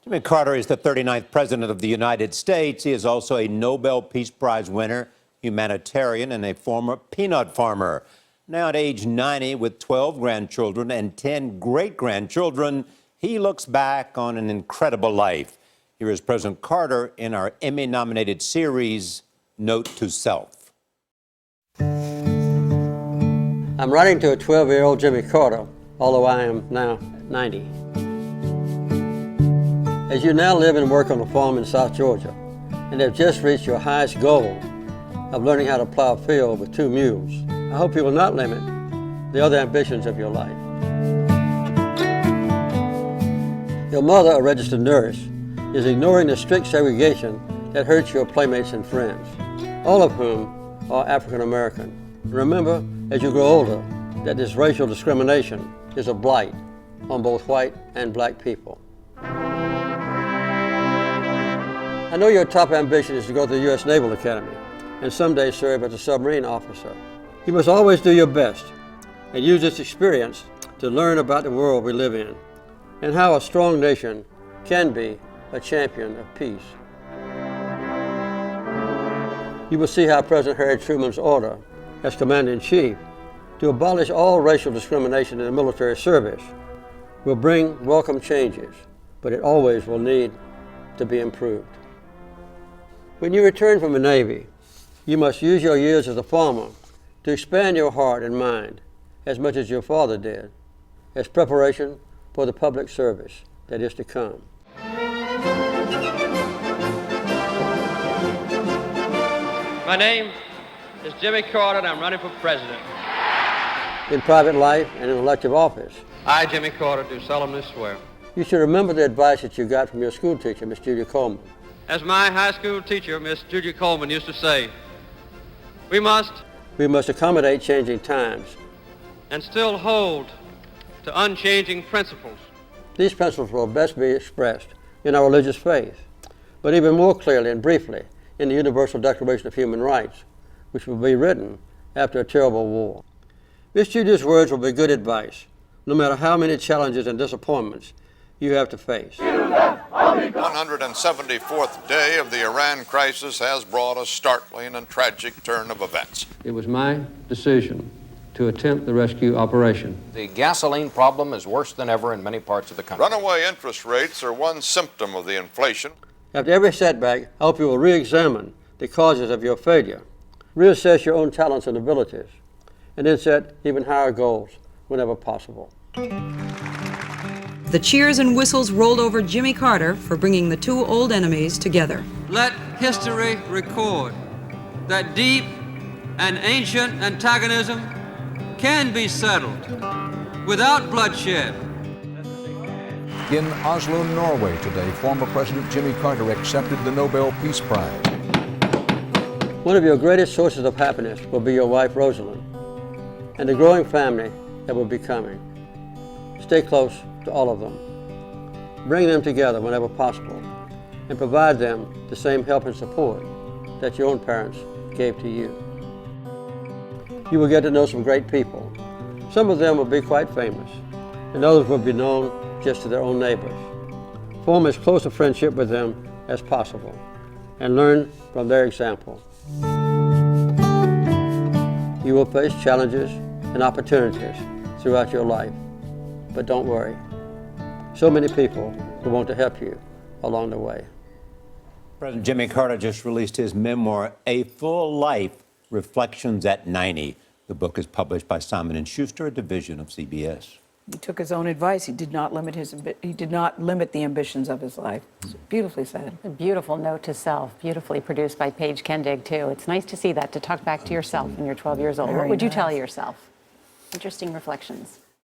Jimmy Carter is the 39th President of the United States. He is also a Nobel Peace Prize winner, humanitarian, and a former peanut farmer. Now at age 90, with 12 grandchildren and 10 great-grandchildren, he looks back on an incredible life. Here is President Carter in our Emmy-nominated series, Note to Self. I'm writing to a 12-year-old Jimmy Carter, although I am now 90. As you now live and work on a farm in South Georgia and have just reached your highest goal of learning how to plow a field with 2 mules, I hope you will not limit the other ambitions of your life. Your mother, a registered nurse, is ignoring the strict segregation that hurts your playmates and friends, all of whom are African American. Remember, as you grow older, that this racial discrimination is a blight on both white and black people. I know your top ambition is to go to the U.S. Naval Academy and someday serve as a submarine officer. You must always do your best and use this experience to learn about the world we live in and how a strong nation can be a champion of peace. You will see how President Harry Truman's order as Commander-in-Chief to abolish all racial discrimination in the military service will bring welcome changes, but it always will need to be improved. When you return from the Navy, you must use your years as a farmer to expand your heart and mind as much as your father did, as preparation for the public service that is to come. My name is Jimmy Carter, and I'm running for president. In private life and in elective office, I, Jimmy Carter, do solemnly swear. you should remember the advice that you got from your school teacher, Miss Julia Coleman. As my high school teacher, Miss Julia Coleman, used to say, we must accommodate changing times. and still hold to unchanging principles. These principles will best be expressed in our religious faith, but even more clearly and briefly in the Universal Declaration of Human Rights, which will be written after a terrible war. Miss Julia's words will be good advice, no matter how many challenges and disappointments you have to face. 174th day of the Iran crisis has brought a startling and tragic turn of events. It was my decision to attempt the rescue operation. The gasoline problem is worse than ever in many parts of the country. Runaway interest rates are one symptom of the inflation. After every setback, I hope you will re-examine the causes of your failure, reassess your own talents and abilities, and then set even higher goals whenever possible. The cheers and whistles rolled over Jimmy Carter for bringing the 2 old enemies together. Let history record that deep and ancient antagonism can be settled without bloodshed. In Oslo, Norway today, former President Jimmy Carter accepted the Nobel Peace Prize. One of your greatest sources of happiness will be your wife, Rosalind, and the growing family that will be coming. Stay close to all of them. Bring them together whenever possible, and provide them the same help and support that your own parents gave to you. You will get to know some great people. Some of them will be quite famous, and others will be known just to their own neighbors. Form as close a friendship with them as possible, and learn from their example. You will face challenges and opportunities throughout your life, but don't worry. So many people who want to help you along the way. President Jimmy Carter just released his memoir, A Full Life, Reflections at 90. The book is published by Simon & Schuster, a division of CBS. He took his own advice. He did not limit the ambitions of his life. It's beautifully said. A beautiful note to self, beautifully produced by Paige Kendig, too. It's nice to see that, to talk back to yourself when you're 12 years old. What would you tell yourself? Interesting reflections.